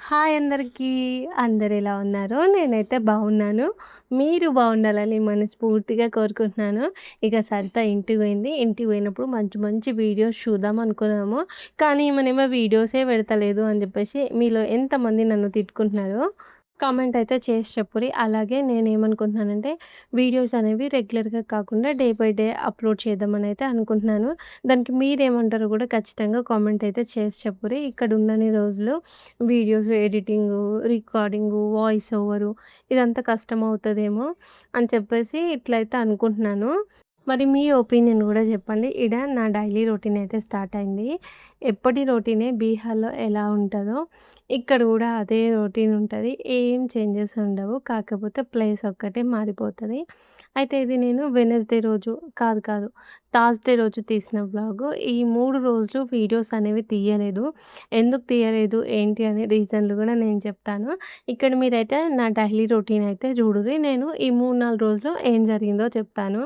Hi అందరికీ. అందరెలా ఉన్నారు? నేనైతే బాగున్నాను. మీరు బాగుండాలని మనస్ఫూర్తిగా కోరుకుంటున్నాను. ఇక సరిత ఇంటికి పోయింది. ఇంటికి పోయినప్పుడు మంచి మంచి వీడియోస్ చూద్దాం అనుకున్నాము. కానీ ఈమెనేమో వీడియోసే పెడతలేదు అని చెప్పేసి మీలో ఎంతమంది నన్ను తిట్టుకుంటున్నారో కామెంట్ అయితే చేసి చెప్పుర్రి. అలాగే నేనేమనుకుంటున్నానంటే వీడియోస్ అనేవి రెగ్యులర్‌గా కాకుండా డే బై డే అప్‌లోడ్ చేద్దామనైతే అనుకుంటున్నాను. దానికి మీరేమంటారో కూడా ఖచ్చితంగా కామెంట్ అయితే చేసి చెప్పుర్రి. ఇక్కడ ఉన్నన్ని రోజులు videos editing, recording, voice over ఇదంతా కష్టమవుతదేమో అని చెప్పేసి ఇట్లయితే అనుకుంటున్నాను. మరి మీ ఒపీనియన్ గూడా జెప్పండి. ఈడ నా డైలీ రొటీన్ అయితే స్టార్ట్ అయింది. ఎప్పటి రొటీనే బీహార్‌లో ఎలా ఉంటదో, ఇక్కడ గూడా అదే రొటీన్ ఉంటది. ఏం చేంజెస్ ఉండవు. కాకపోతే ప్లేస్ ఒక్కటే మారిపోతది. అయితే ఇది నేను వెడ్నెస్‌డే రోజు కాదు, థర్స్‌డే రోజు తీసిన వ్లాగు. ఈ 3 రోజులు వీడియోస్ అనేవి తీయలేదు. ఎందుకు తీయలేదు, ఏంటి అనే రీజన్‌లు గూడా నేను చెప్తాను. ఇక్కడ మీరైతే నా డైలీ రొటీన్ అయితే చూడుర్రి. నేను ఈ 3, 4 రోజులు ఏం జరిగిందో చెప్తాను.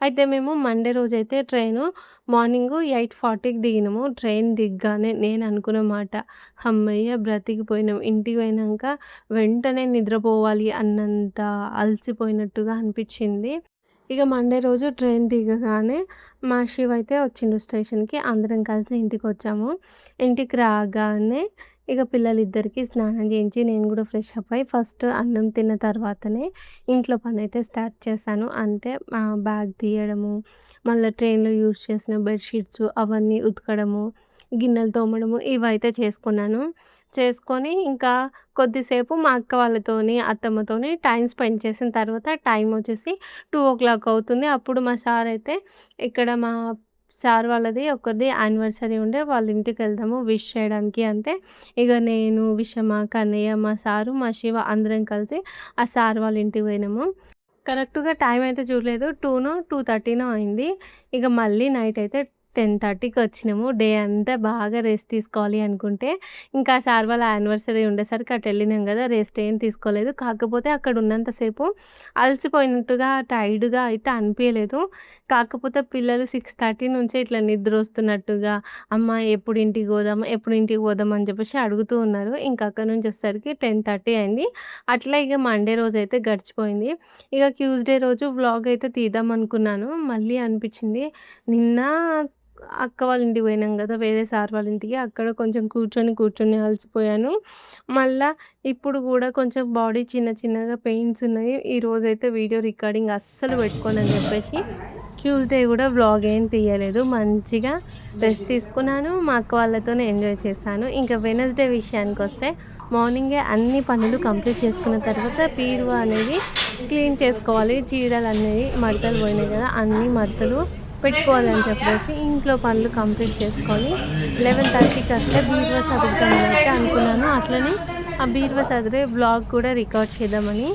అయితే మేము మండే రోజైతే ట్రైను మార్నింగు 8:40కి దిగినాము. ట్రైన్ దిగ్గానే నేను అనుకున్న మాట, హమ్మయ్య! బ్రతికిపోయినాం. ఇంటికి పోయినంక వెంటనే నిద్రపోవాలి అన్నంత అలసిపోయినట్టుగా అనిపిచ్చింది. ఇక మండే రోజు ట్రైన్ దిగగానే మా శివ అయితే వచ్చిండు స్టేషన్‌కి. అందరం కలిసి ఇంటికొచ్చాము. ఇంటికి రాగానే ఇక పిల్లలిద్దరికీ స్నానం చేయించి నేను గూడా ఫ్రెష్ అప్ అయ్యి ఫస్ట్ అన్నం తిన్న తర్వాతనే ఇంట్లో పనైతే స్టార్ట్ చేశాను. అంటే బ్యాగ్ తీయడము, మళ్ళా ట్రైన్‌లో యూజ్ చేసిన బెడ్‌షీట్స్ అవన్నీ ఉతకడము, గిన్నెలు తోమడము ఇవైతే చేసుకున్నాను. చేసుకొని ఇంకా కొద్దిసేపు మా అక్క వాళ్ళతోని, అత్తమ్మతోని టైమ్ స్పెండ్ చేసిన తర్వాత టైమొచ్చేసి 2:00 అవుతుంది. అప్పుడు మా సారయితే ఇక్కడ మా సార్ వాళ్ళది ఒకరిది యానివర్సరీ ఉండే వాళ్ళ ఇంటికెళ్దాము విష్ చేయడానికి అంటే, ఇగ నేను, విషమ, కన్నయ్య, మా సారు, మా శివ అందరం కలిసి ఆ సార్ వాళ్ళ ఇంటికి పోయినాము. కరెక్ట్‌గా టైం అయితే చూడలేదు. 2:30నో అయింది. ఇక మళ్ళీ నైట్ అయితే 10:30కి వచ్చినాము. డే అంతా బాగా రెస్ట్ తీసుకోవాలి అనుకుంటే, ఇంకా సార్ వాళ్ళ యానివర్సరీ ఉండేసరికి అటెళ్ళినాం గదా! రెస్ట్ ఏం తీసుకోలేదు. కాకపోతే అక్కడ ఉన్నంత సేపు అలసిపోయినట్టుగా, టైర్డ్‌గా అయితే అనిపియలేదు. కాకపోతే పిల్లలు 6:30 నుంచే ఇట్లా నిద్రొస్తున్నట్టుగా, అమ్మ ఎప్పుడు ఇంటికి పోదాం, ఎప్పుడు ఇంటికి పోదాం అని చెప్పేసి అడుగుతూ ఉన్నారు. ఇంక అక్కడి నుంచి వచ్చేసరికి 10:30 అయింది. అట్లా ఇగ మండే రోజైతే గడిచిపోయింది. ఇక ట్యూస్‌డే రోజు వ్లాగ్ అయితే తీద్దామనుకున్నాను. మళ్ళీ అనిపిచ్చింది నిన్న అక్క వాళ్ళ ఇంటికి పోయినాం గదా! వేరే సార్ వాళ్ళ ఇంటికి. అక్కడ కొంచెం కూర్చొని అలసిపోయాను. మళ్ళా ఇప్పుడు గూడా కొంచెం బాడీ చిన్న చిన్నగా పెయిన్స్ ఉన్నాయి. ఈరోజైతే వీడియో రికార్డింగ్ అస్సలు పెట్టుకోనని జెప్పేసి ట్యూస్‌డే గూడా వ్లాగ్ ఏం తీయలేదు. మంచిగా రెస్ట్ తీసుకున్నాను. మా అక్క వాళ్ళతోనే ఎంజాయ్ చేశాను. ఇంకా వెడ్నెస్‌డే విషయానికొస్తే మార్నింగే అన్ని పనులు కంప్లీట్ చేసుకున్న తర్వాత బీరువా అనేది క్లీన్ చేసుకోవాలి. చీరలనేవి మడతలు పోయినాయి గదా! అన్ని మడతలు పెట్టుకోవాలని చెప్పేసి ఇంట్లో పనులు కంప్లీట్ చేసుకొని 11:30కి అట్లా బీరువా సర్దుదామని అయితే అనుకున్నాను. అట్లనే ఆ బీరువా సదిరే వ్లాగ్ కూడా రికార్డ్ చేద్దామని.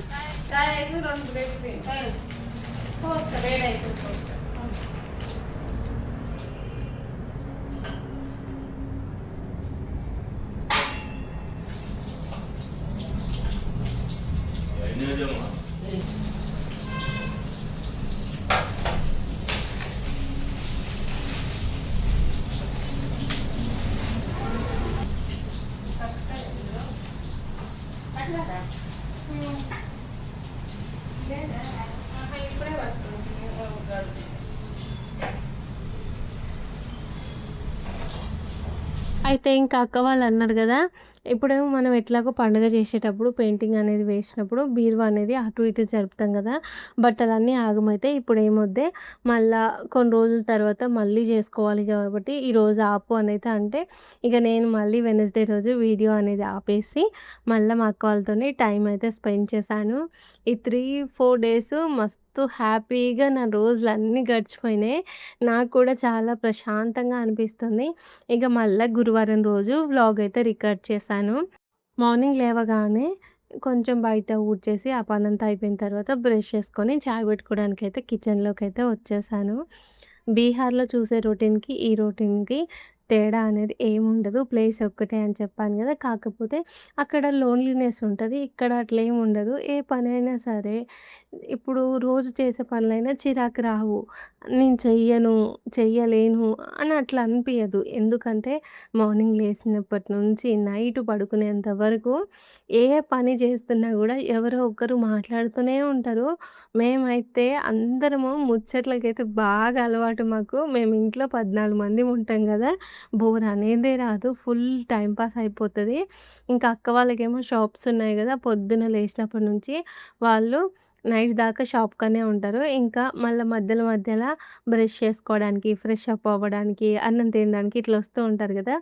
అయితే ఇంకా అక్క వాళ్ళు అన్నారు గదా! ఇప్పుడేమో మనం ఎట్లాగో పండుగ చేసేటప్పుడు పెయింటింగ్ అనేది వేసినప్పుడు బీరువా అనేది అటు ఇటు జరుపుతాం గదా! బట్టలన్నీ ఆగమైతాయి. ఇప్పుడేమొద్దే మళ్ళా కొన్ని రోజుల తర్వాత మళ్ళీ చేసుకోవాలి కాబట్టి ఈరోజు ఆపు అనైతే అంటే, ఇక నేను మళ్ళీ వెడ్నెస్‌డే రోజు వీడియో అనేది ఆపేసి మళ్ళా మా అక్క వాళ్ళతోని టైం అయితే స్పెండ్ చేశాను. ఈ 3, 4 డేస్ మస్తు హ్యాపీగా నా రోజులన్నీ గడిచిపోయినాయి. నాకు కూడా చాలా ప్రశాంతంగా అనిపిస్తుంది. ఇక మళ్ళా గురువారం రోజు వ్లాగ్ అయితే రికార్డ్ చేశాను. మార్నింగ్ లేవగానే కొంచెం బయట ఊడ్చేసి ఆ పనంతా అయిపోయిన తర్వాత బ్రష్ చేసుకొని చాయ్ పెట్టుకోవడానికైతే కిచెన్‌లోకైతే వచ్చేసాను. బీహార్‌లో చూసే రొటీన్‌కి, ఈ రొటీన్‌కి తేడా అనేది ఏముండదు. ప్లేస్ ఒక్కటే అని చెప్పాను గదా! కాకపోతే అక్కడ లోన్‌లీనెస్ ఉంటది. ఇక్కడ అట్లేముండదు. ఏ పనైనా సరే ఇప్పుడు రోజు చేసే పనులైనా చిరాకు రావు. నేను చెయ్యను, చెయ్యలేను అని అట్లా అనిపియదు. ఎందుకంటే మార్నింగ్ లేసినప్పటి నుంచి నైట్ పడుకునేంత వరకు ఏ పని చేస్తున్నా గూడా ఎవరో ఒకరు మాట్లాడుతూనే ఉంటారు. మేమైతే అందరము ముచ్చట్లకైతే బాగా అలవాటు మాకు. మేము ఇంట్లో 14 మంది ఉంటాం గదా! బోర్ అనేదే రాదు. ఫుల్ టైమ్ పాస్ అయిపోతది. ఇంకా అక్క వాళ్ళకేమో షాప్స్ ఉన్నాయి గదా! పొద్దున లేసినప్పటి నుంచి వాళ్ళు నైట్ దాకా షాప్‌కనే ఉంటారు. ఇంకా మళ్ళా మధ్యలో మధ్యల బ్రష్ చేసుకోవడానికి, ఫ్రెష్ అప్ అవ్వడానికి, అన్నం తినడానికి ఇట్లా వస్తూ ఉంటారు గదా!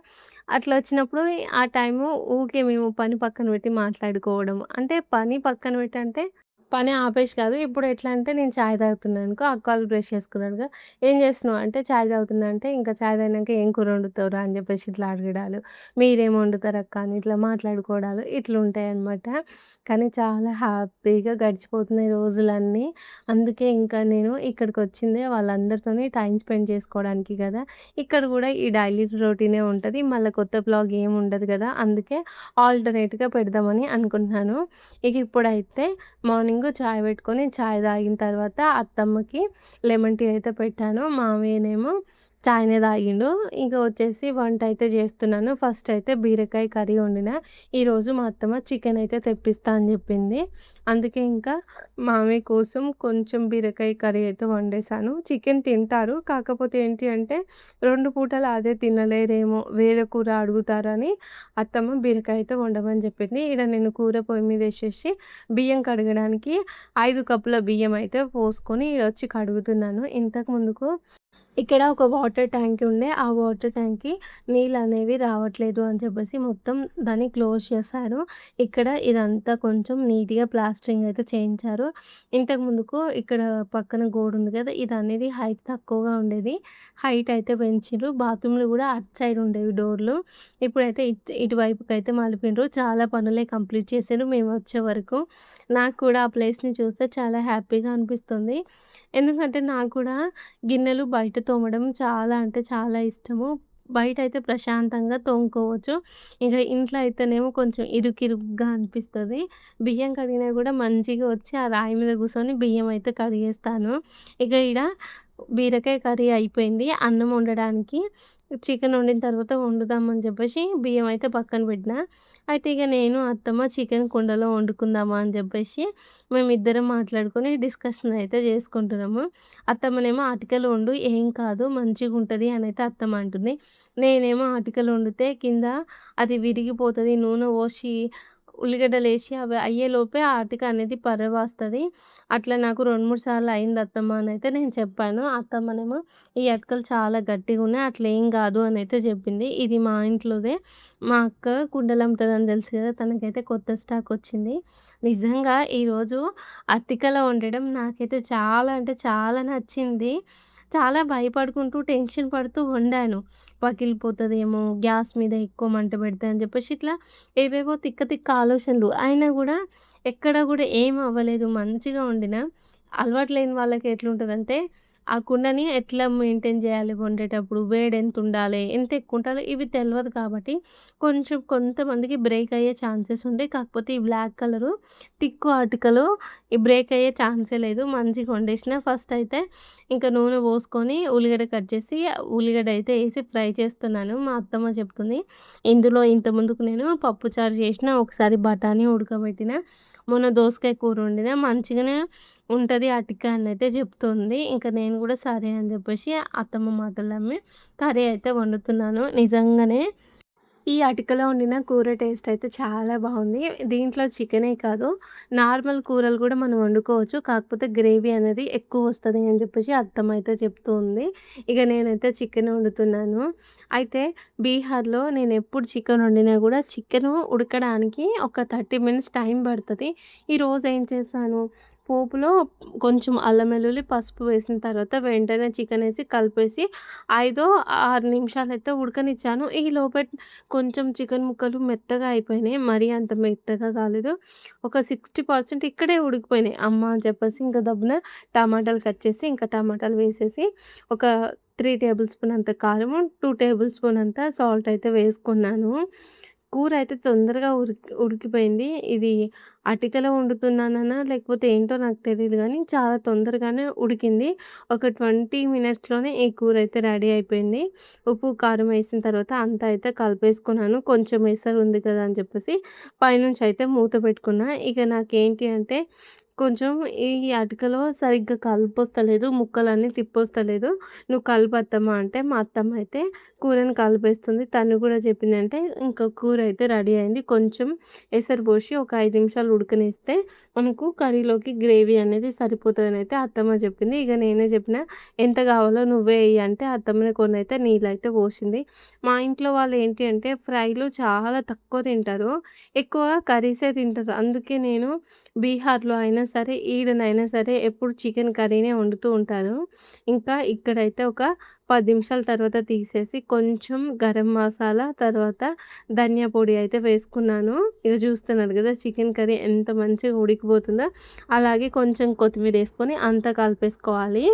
అట్లా వచ్చినప్పుడు ఆ టైము ఊకే మేము పని పక్కన పెట్టి మాట్లాడుకోవడం. అంటే పని పక్కన పెట్టి అంటే పని ఆపేసి కాదు. ఇప్పుడు ఎట్లా అంటే నేను చాయ్ తాగుతున్నాననుకో, అక్క వాళ్ళు బ్రష్ చేసుకున్నారుగా, "ఏం చేస్తున్నావు?" అంటే చాయ్ తాగుతున్నా అంటే, "ఇంకా చాయ్ తాగినాక ఏం కూర వండుతావురా?" అని చెప్పేసి ఇట్లా అడగడాలు. "మీరేం వండుతారక్క?" అని ఇట్లా మాట్లాడుకోవడాలు ఇట్లుంటాయన్నమాట. కానీ చాలా హ్యాపీగా గడిచిపోతున్నాయి రోజులన్నీ. అందుకే ఇంకా నేను ఇక్కడికొచ్చిందే వాళ్ళందరితోని టైమ్ స్పెండ్ చేసుకోవడానికి గదా! ఇక్కడ గూడా ఈ డైలీ రొటీనే ఉంటది. మళ్ళా కొత్త వ్లాగ్ ఏమి ఉండదు గదా! అందుకే ఆల్టర్‌నేట్‌గా పెడదామని అనుకుంటున్నాను. ఇక ఇప్పుడైతే మార్నింగు చాయ్ పెట్టుకొని చాయ్ తాగిన తర్వాత అత్తమ్మకి లెమన్ టీ అయితే పెట్టాను. మామయ్యనేమో చాయ్‌నే తాగిండు. ఇంక వచ్చేసి వంట అయితే చేస్తున్నాను. ఫస్ట్ అయితే బీరకాయ కర్రీ వండినా. ఈరోజు మా అత్తమ్మ చికెన్ అయితే తెప్పిస్తా అని చెప్పింది. అందుకే ఇంకా మామయ్య కోసం కొంచెం బీరకాయ కర్రీ అయితే వండేశాను. చికెన్ తింటారు. కాకపోతే ఏంటి అంటే 2 పూటలు అదే తినలేరేమో, వేరే కూర అడుగుతారని అత్తమ్మ బీరకాయ అయితే వండమని చెప్పింది. ఈడ నేను కూర పొయ్యి మీదేసేసి బియ్యం కడగడానికి 5 కప్పుల బియ్యం అయితే పోసుకొని ఈడొచ్చి కడుగుతున్నాను. ఇంతకు ముందుకు ఇక్కడ ఒక వాటర్ ట్యాంక్ ఉండే. ఆ వాటర్ ట్యాంక్‌కి నీళ్ళనేవి రావట్లేదు అని చెప్పేసి మొత్తం దాన్ని క్లోజ్ చేశారు. ఇక్కడ ఇదంతా కొంచెం నీట్‌గా ప్లాస్టరింగ్ అయితే చేయించారు. ఇంతకు ముందుకు ఇక్కడ పక్కన గోడుంది కదా! ఇదనేది హైట్ తక్కువగా ఉండేది. హైట్ అయితే పెంచిర్రు. బాత్రూమ్‌లు కూడా అటు సైడ్ ఉండేవి డోర్లు. ఇప్పుడైతే ఇటువైపుకైతే మలిపిండ్రు. చాలా పనులే కంప్లీట్ చేసిర్రు మేమొచ్చే వరకు. నాకు కూడా ఆ ప్లేస్‌ని చూస్తే చాలా హ్యాపీగా అనిపిస్తుంది. ఎందుకంటే నాకు కూడా గిన్నెలు బయట తోమడం చాలా అంటే చాలా ఇష్టము. బయటైతే ప్రశాంతంగా తోముకోవచ్చు. ఇక ఇంట్లో అయితేనేమో కొంచెం ఇరుకిరుగ్గా అనిపిస్తది. బియ్యం కడిగినా గూడా మంచిగా వచ్చి ఆ రాయి మీద కూసొని బియ్యం అయితే కడిగేస్తాను. ఇక ఈడ బీరకాయ కర్రీ అయిపోయింది. అన్నం వండడానికి చికెన్ వండిన తర్వాత వండుదామని చెప్పేసి బియ్యం అయితే పక్కన పెట్టినా. అయితే ఇక నేను, అత్తమ్మ చికెన్ కుండలో వండుకుందామా అని చెప్పేసి మేమిద్దరం మాట్లాడుకొని డిస్కషన్ అయితే చేసుకుంటున్నాము. అత్తమ్మనేమో "అటికలు వండు ఏం కాదు మంచిగుంటది" అనైతే అత్తమ్మ అంటుంది. నేనేమో అటికలు వండితే కింద అది విరిగిపోతది. నూనె పోసి ఉల్లిగడ్డలేసి అవి అయ్యేలోపే ఆ అటిక అనేది పరవాస్తది. అట్లా నాకు 2, 3 సార్లు అయింది అత్తమ్మ అనైతే నేను చెప్పాను. అత్తమ్మనేమో "ఈ అటికలు చాలా గట్టిగున్నాయి అట్లేం గాదు" అనైతే చెప్పింది. ఇది మా ఇంట్లోదే. మా అక్క కుండలమ్ముతదని తెలుసు కదా! తనకైతే కొత్త స్టాక్ వచ్చింది. నిజంగా ఈరోజు అతికలో వండడం నాకైతే చాలా అంటే చాలా నచ్చింది. చాలా భయపడుకుంటూ, టెన్షన్ పడుతూ వండాను. పగిలిపోతదేమో, గ్యాస్ మీద ఎక్కువ మంట పెడితే అని చెప్పేసి ఇట్లా ఏవేవో తిక్క తిక్క ఆలోచనలు. అయినా గూడా ఎక్కడ గూడా ఏం అవ్వలేదు. మంచిగా వండినా. అలవాటు లేని వాళ్ళకి ఎట్లుంటదంటే, ఆ కుండని ఎట్లా మెయింటైన్ జేయాలి వండేటప్పుడు, వేడెంతుండాలి, ఎంత ఎక్కువుండాలో ఇవి తెలవదు కాబట్టి, కొంచెం కొంతమందికి బ్రేక్ అయ్యే ఛాన్సెస్ ఉంటాయి. కాకపోతే ఈ బ్లాక్ కలరు తిక్కు అటుకలు ఈ బ్రేక్ అయ్యే ఛాన్సే లేదు. మంచిగా వండేసిన. ఫస్ట్ అయితే ఇంకా నూనె పోసుకొని ఉల్లిగడ్డ కట్ చేసి, ఉల్లిగడ్డ అయితే ఏసి ఫ్రై చేస్తున్నాను. మా అత్తమ్మ చెప్తుంది, "ఇందులో ఇంత ముందుకు నేను పప్పుచారు చేసిన, ఒకసారి బఠానీ ఉడకబెట్టిన, మొన్న దోసకాయ కూర వండిన. మంచిగానే ఉంటది అటిక" అనైతే చెప్తుంది. ఇంక నేను కూడా సరే అని చెప్పేసి అత్తమ్మ మాటలు నమ్మి కర్రీ అయితే వండుతున్నాను. నిజంగానే ఈ అటికలో వండిన కూర టేస్ట్ అయితే చాలా బావుంది. దీంట్లో చికెనే కాదు, నార్మల్ కూరలు కూడా మనం వండుకోవచ్చు. కాకపోతే గ్రేవీ అనేది ఎక్కువొస్తది అని చెప్పేసి అత్తమ్మ అయితే చెప్తూ ఉంది. ఇక నేనైతే చికెన్ వండుతున్నాను. అయితే బీహార్‌లో నేనెప్పుడు చికెన్ వండినా కూడా చికెను ఉడకడానికి ఒక 30 మినిట్స్ టైం పడతది. ఈరోజు ఏం చేశాను, పోపులో కొంచెం అల్లం వెల్లుల్లి, పసుపు వేసిన తర్వాత వెంటనే చికెనేసి కలిపేసి 5, 6 నిమిషాలైతే ఉడకనిచ్చాను. ఈలోపే కొంచెం చికెన్ ముక్కలు మెత్తగా అయిపోయినాయి. మరీ అంత మెత్తగా కాలేదు. ఒక 60% ఇక్కడే ఉడికిపోయినాయి. అమ్మ అని చెప్పేసి ఇంక దబ్బున టమాటాలు కట్ చేసి, ఇంకా టమాటాలు వేసేసి ఒక 3 టేబుల్ స్పూన్ అంత కారము, 2 టేబుల్ స్పూన్ అంత సాల్ట్ అయితే వేసుకున్నాను. కూర అయితే తొందరగా ఉడికిపోయింది. ఇది అటికలో వండుతున్నాననా లేకపోతే ఏంటో నాకు తెలీదు గానీ చాలా తొందరగానే ఉడికింది. ఒక 20 మినిట్స్‌లోనే ఈ కూర అయితే రెడీ అయిపోయింది. ఉప్పు, కారం వేసిన తర్వాత అంతా అయితే కలిపేసుకున్నాను. కొంచెం ఎసరు ఉంది కదా అని చెప్పేసి పైనుంచి అయితే మూత పెట్టుకున్నా. ఇక నాకేంటి అంటే కొంచెం ఈ అటికలో సరిగ్గా కలిపొస్తలేదు. ముక్కలన్నీ తిప్పొస్తలేదు. "నువ్వు కలుపు అత్తమ్మ" అంటే మా అత్తమ్మ అయితే కూరని కలిపేస్తుంది. తను కూడా చెప్పిందంటే ఇంకా కూర అయితే రెడీ అయింది. కొంచెం ఎసరు పోసి ఒక 5 నిమిషాలు ఉడకనిస్తే మనకు కర్రీలోకి గ్రేవీ అనేది సరిపోతదని అయితే అత్తమ్మ చెప్పింది. ఇక నేనే చెప్పిన, "ఎంత కావాలో నువ్వే ఎయ్యి" అంటే అత్తమ్మనే కొన్నైతే నీళ్ళైతే పోసింది. మా ఇంట్లో వాళ్ళు ఏంటి అంటే ఫ్రైలు చాలా తక్కువ తింటారు. ఎక్కువగా కర్రీసే తింటారు. అందుకే నేను బీహార్‌లో అయినా సరే, ఈడనైనా సరే ఎప్పుడు చికెన్ కర్రీనే వండుతూ ఉంటాను. ఇంకా ఇక్కడైతే ఒక 10 నిమిషాల తర్వాత తీసేసి కొంచెం గరం మసాలా, తర్వాత ధనియా పొడి అయితే వేసుకున్నాను. ఇక చూస్తున్నారు కదా చికెన్ కర్రీ ఎంత మంచిగా ఉడికిపోతుందో. అలాగే కొంచెం కొత్తిమీరేసుకొని అంతా కలిపేసుకోవాలి.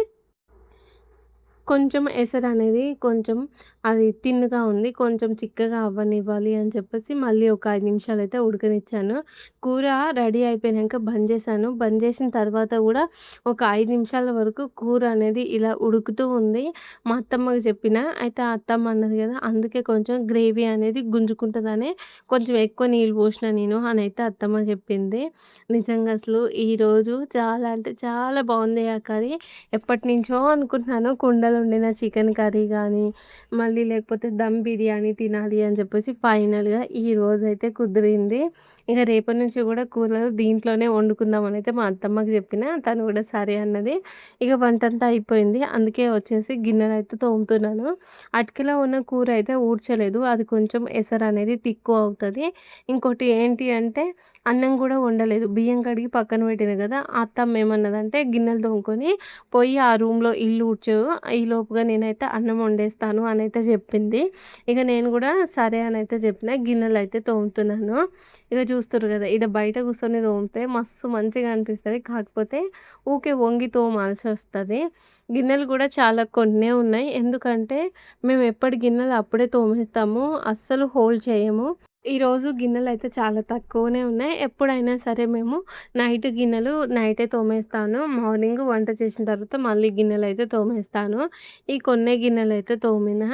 కొంచెం ఎసరనేది కొంచెం అది తిన్‌గా ఉంది. కొంచెం చిక్కగా అవ్వనివ్వాలి అని చెప్పేసి మళ్ళీ ఒక 5 నిమిషాలయితే ఉడకనిచ్చాను. కూర రెడీ అయిపోయినంక బంద్ చేశాను. బంద్ చేసిన తర్వాత గూడా ఒక 5 నిమిషాల వరకు కూర అనేది ఇలా ఉడుకుతూ ఉంది. మా అత్తమ్మకి చెప్పిన. అయితే ఆ అత్తమ్మ అన్నది గదా! అందుకే కొంచెం గ్రేవీ అనేది గుంజుకుంటదనే కొంచెం ఎక్కువ నీళ్ళు పోషినా నేను అనైతే అత్తమ్మ చెప్పింది. నిజంగా అసలు ఈరోజు చాలా అంటే చాలా బావుంది ఆ కర్రీ. ఎప్పటినుంచో అనుకుంటున్నాను కుండలో వండిన చికెన్ కర్రీ గానీ, మళ్ళీ లేకపోతే దమ్ బిర్యానీ తినాలి అని చెప్పేసి ఫైనల్‌గా ఈరోజైతే కుదిరింది. ఇక రేపటి నుంచి గూడా కూరలు దీంట్లోనే వండుకుందామనైతే మా అత్తమ్మకి చెప్పిన. తను గూడా సరే అన్నది. ఇక వంటంతా అయిపోయింది. అందుకే వచ్చేసి గిన్నెలైతే తోముతున్నాను. అటికెలో ఉన్న కూర అయితే ఊడ్చలేదు. అది కొంచెం ఎసరనేది తిక్కువ అవుతది. ఇంకోటి ఏంటి అంటే అన్నం గూడా వండలేదు. బియ్యం కడిగి పక్కన పెట్టిన గదా! అత్తమ్మ ఏమన్నదంటే గిన్నెలు తోముకొని పోయి ఆ రూమ్‌లో ఇల్లు ఊడ్చు. ఈలోపుగా నేనైతే అన్నం వండేస్తాను అనైతే జెప్పింది. ఇక నేను గూడా సరే అనైతే జెప్పిన. గిన్నెలైతే తోముతున్నాను. ఇక చూస్తుర్రు గదా! ఈడ బయట కూర్చొని తోమితే మస్తు మంచిగా అనిపిస్తది. కాకపోతే ఊకే వంగి తోమాల్సొస్తది. గిన్నెలు గూడా చాలా కొన్నే ఉన్నాయి. ఎందుకంటే మేము ఎప్పటి గిన్నెలు అప్పుడే తోమేస్తాము. అస్సలు హోల్డ్ చేయము. ఈరోజు గిన్నెలయితే చాలా తక్కువనే ఉన్నాయి. ఎప్పుడైనా సరే మేము గిన్నెలు నైటే తోమేస్తాను. మార్నింగ్ వంట చేసిన తర్వాత మళ్ళీ గిన్నెలయితే తోమేస్తాను. ఈ కొన్నే గిన్నెలయితే తోమినా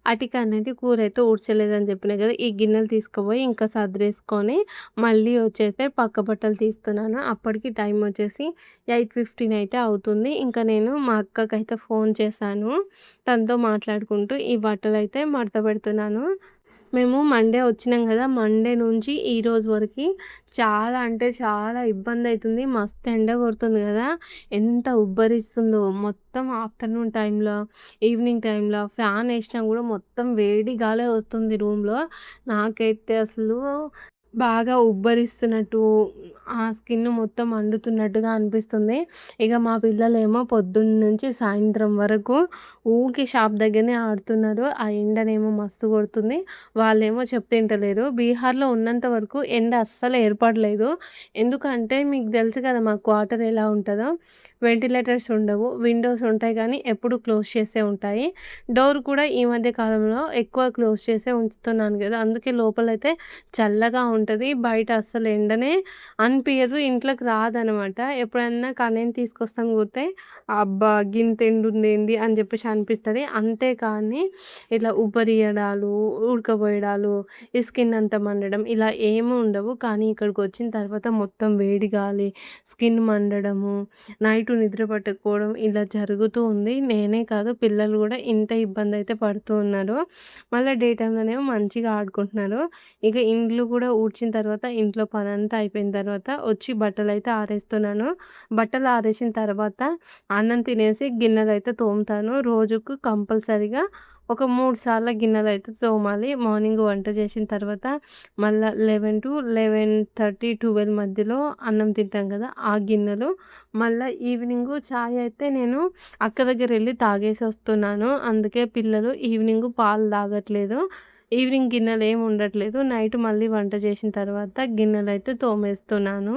అటిక అనేది కూరైతే ఊడ్చలేదని చెప్పినా కదా! ఈ గిన్నెలు తీసుకుపోయి ఇంకా సర్దేసుకొని మళ్ళీ వచ్చేసి పక్క బట్టలు తీస్తున్నాను. అప్పటికి టైం వచ్చేసి 8:15 అయితే అవుతుంది. ఇంకా నేను మా అక్కకైతే ఫోన్ చేశాను. తనతో మాట్లాడుకుంటూ ఈ బట్టలయితే మడత పెడుతున్నాను. మేము మండే వచ్చినాం గదా! మండే నుంచి ఈరోజు వరకి చాలా అంటే చాలా ఇబ్బందయితుంది. మస్తు ఎండ కొడుతుంది గదా! ఎంత ఉబ్బరిస్తుందో. మొత్తం ఆఫ్టర్‌నూన్ టైంలో, ఈవినింగ్ టైంలో ఫ్యానేసినా గూడా మొత్తం వేడి గాలే వస్తుంది రూమ్‌లో. నాకైతే అసలు బాగా ఉబ్బరిస్తున్నట్టు, ఆ స్కిన్ మొత్తం మండుతున్నట్టుగా అనిపిస్తుంది. ఇక మా పిల్లలేమో పొద్దున్న నుంచి సాయంత్రం వరకు ఊకే షాప్ దగ్గరనే ఆడుతున్నారు. ఆ ఎండనేమో మస్తు కొడుతుంది. వాళ్ళేమో చెప్తే ఇంటలేరు. బీహార్‌లో ఉన్నంత వరకు ఎండ అస్సలు ఏర్పడలేదు. ఎందుకంటే మీకు తెలుసు కదా మా క్వార్టర్ ఎలా ఉంటదో. వెంటిలేటర్స్ ఉండవు. విండోస్ ఉంటాయి గానీ ఎప్పుడు క్లోజ్ చేసే ఉంటాయి. డోర్ కూడా ఈ మధ్య కాలంలో ఎక్కువ క్లోజ్ చేసే ఉంచుతున్నాను గదా! అందుకే లోపలైతే చల్లగా ఉంటది. బయట అస్సలు ఎండనే అనిపియదు. ఇంట్లోకి రాదనమాట. ఎప్పుడన్నా కన్నయ్యని తీసుకొస్తానికి పోతే, అబ్బా! గింతెండుందేంది అని జెప్పేసి అనిపిస్తది. అంతే కానీ ఇట్లా ఉబ్బరీయడాలు, ఉడకబోయడాలు, ఈ స్కిన్ అంతా మండడం ఇలా ఏమి ఉండవు. కానీ ఇక్కడికొచ్చిన తర్వాత మొత్తం వేడి గాలి, స్కిన్ మండడము, నైటు నిద్ర పట్టకపోవడం ఇలా జరుగుతూ ఉంది. నేనే కాదు పిల్లలు గూడా ఇంత ఇబ్బందయితే పడుతూ ఉన్నారు. మళ్ళా డే టైమ్‌లోనేమో మంచిగా ఆడుకుంటున్నారు. ఇక ఇల్లు కూడా ఊడ్చిన తర్వాత ఇంట్లో పనంతా అయిపోయిన తర్వాత వచ్చి బట్టలైతే ఆరేస్తున్నాను. బట్టలు ఆరేసిన తర్వాత అన్నం తినేసి గిన్నెలైతే తోముతాను. రోజుకు కంపల్సరీగా ఒక 3 సార్ల గిన్నెలైతే తోమాలి. మార్నింగ్ వంట చేసిన తర్వాత మళ్ళా 11-11:30, 12 మధ్యలో అన్నం తింటాం కదా! ఆ గిన్నెలు. మళ్ళా ఈవినింగు చాయ్ అయితే నేను అక్క దగ్గరెళ్ళి తాగేసొస్తున్నాను. అందుకే పిల్లలు ఈవినింగు పాలు తాగట్లేదు. ఈవినింగ్ గిన్నెలేమి ఉండట్లేదు. నైట్ మళ్ళీ వంట చేసిన తర్వాత గిన్నెలైతే తోమేస్తున్నాను.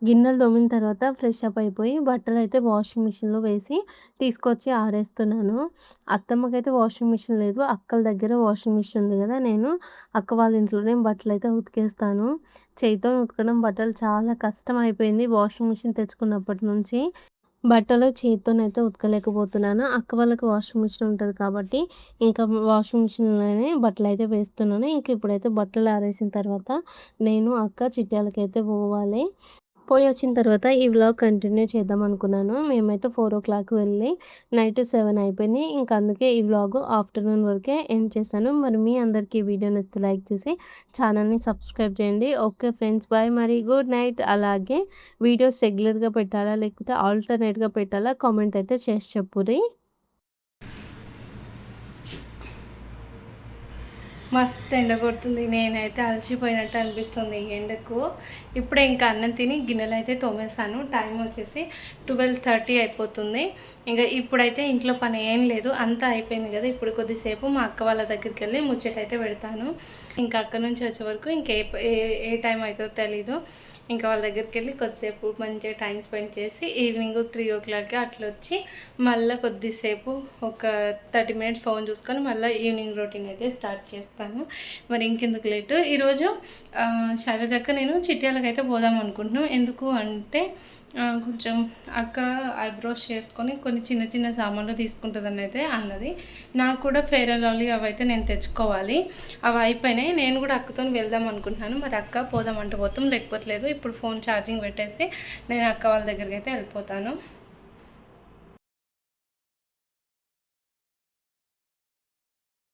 గిన్నెలు తోమిన తర్వాత ఫ్రెష్ అప్ అయిపోయి బట్టలైతే వాషింగ్ మిషన్‌లో వేసి తీసుకొచ్చి ఆరేస్తున్నాను. అత్తమ్మకైతే వాషింగ్ మిషన్ లేదు. అక్కల దగ్గర వాషింగ్ మిషన్ ఉంది గదా! నేను అక్క వాళ్ళ ఇంట్లోనే బట్టలైతే ఉతికేస్తాను. చేయితోని ఉతకడం బట్టలు చాలా కష్టం అయిపోయింది వాషింగ్ మిషన్ తెచ్చుకున్నప్పటి నుంచి. బట్టలు చేత్తోనైతే ఉతకలేకపోతున్నాను. అక్క వాళ్ళకి వాషింగ్ మిషన్ ఉంటది కాబట్టి, ఇంకా వాషింగ్ మిషన్‌లోనే బట్టలైతే వేస్తున్నాను. ఇంక ఇప్పుడైతే బట్టలు ఆరేసిన తర్వాత నేను, అక్క చిట్యాలకైతే పోవాలి. పోయొచ్చిన తర్వాత ఈ వ్లాగ్ కంటిన్యూ చేద్దామనుకున్నాను. మేమైతే 4:00 వెళ్ళి నైట్ 7 అయిపోయింది. ఇంక అందుకే ఈ వ్లాగు ఆఫ్టర్‌నూన్ వరకే ఎండ్ చేశాను. మరి మీ అందరికీ ఈ వీడియో నచ్చితే లైక్ చేసి ఛానల్‌ని సబ్స్క్రైబ్ చేయండి. ఓకే ఫ్రెండ్స్, బాయ్ మరి గుడ్ నైట్. అలాగే వీడియోస్ రెగ్యులర్‌గా పెట్టాలా లేకపోతే ఆల్టర్‌నేట్‌గా పెట్టాలా కామెంట్ అయితే చేసి చెప్పుర్రి. మస్తు ఎండ కొడుతుంది. నేనైతే అలసిపోయినట్టు అనిపిస్తుంది ఈ ఎండకు. ఇప్పుడే ఇంకా అన్నం తిని గిన్నెలు అయితే తోమేసాను. టైం వచ్చేసి 12:30 అయిపోతుంది. ఇంకా ఇప్పుడైతే ఇంట్లో పని ఏం లేదు, అంతా అయిపోయింది కదా. ఇప్పుడు కొద్దిసేపు మా అక్క వాళ్ళ దగ్గరికి వెళ్ళి ముచ్చటైతే పెడతాను. ఇంకా అక్కడ నుంచి వచ్చే వరకు ఏ టైం అవుతుందో తెలీదు. ఇంకా వాళ్ళ దగ్గరికి వెళ్ళి కొద్దిసేపు మంచిగా టైం స్పెండ్ చేసి ఈవినింగ్ 3:00 అట్లా వచ్చి మళ్ళీ కొద్దిసేపు ఒక 30 మినిట్స్ ఫోన్ చూసుకొని మళ్ళీ ఈవినింగ్ రొటీన్ అయితే స్టార్ట్ చేస్తాను. మరి ఇంకెందుకు లేటు ఈరోజు శైలజక్క నేను చిట్యాలకు అయితే పోదాం అనుకుంటున్నాం. ఎందుకు అంటే కొంచెం అక్క ఐబ్రోస్ చేసుకొని కొన్ని చిన్న చిన్న సామాన్లు తీసుకుంటుందని అయితే అన్నది. నాకు కూడా ఫెయిర్ అండ్ లవ్లీ అవి అయితే నేను తెచ్చుకోవాలి. అవి అయిపోయినాయి. నేను కూడా అక్కతో వెళ్దాం అనుకుంటున్నాను. మరి అక్క పోదామంటే పోతాం, లేకపోతే లేదు. ఇప్పుడు ఫోన్ ఛార్జింగ్ పెట్టేసి నేను అక్క వాళ్ళ దగ్గరికి అయితే వెళ్ళిపోతాను.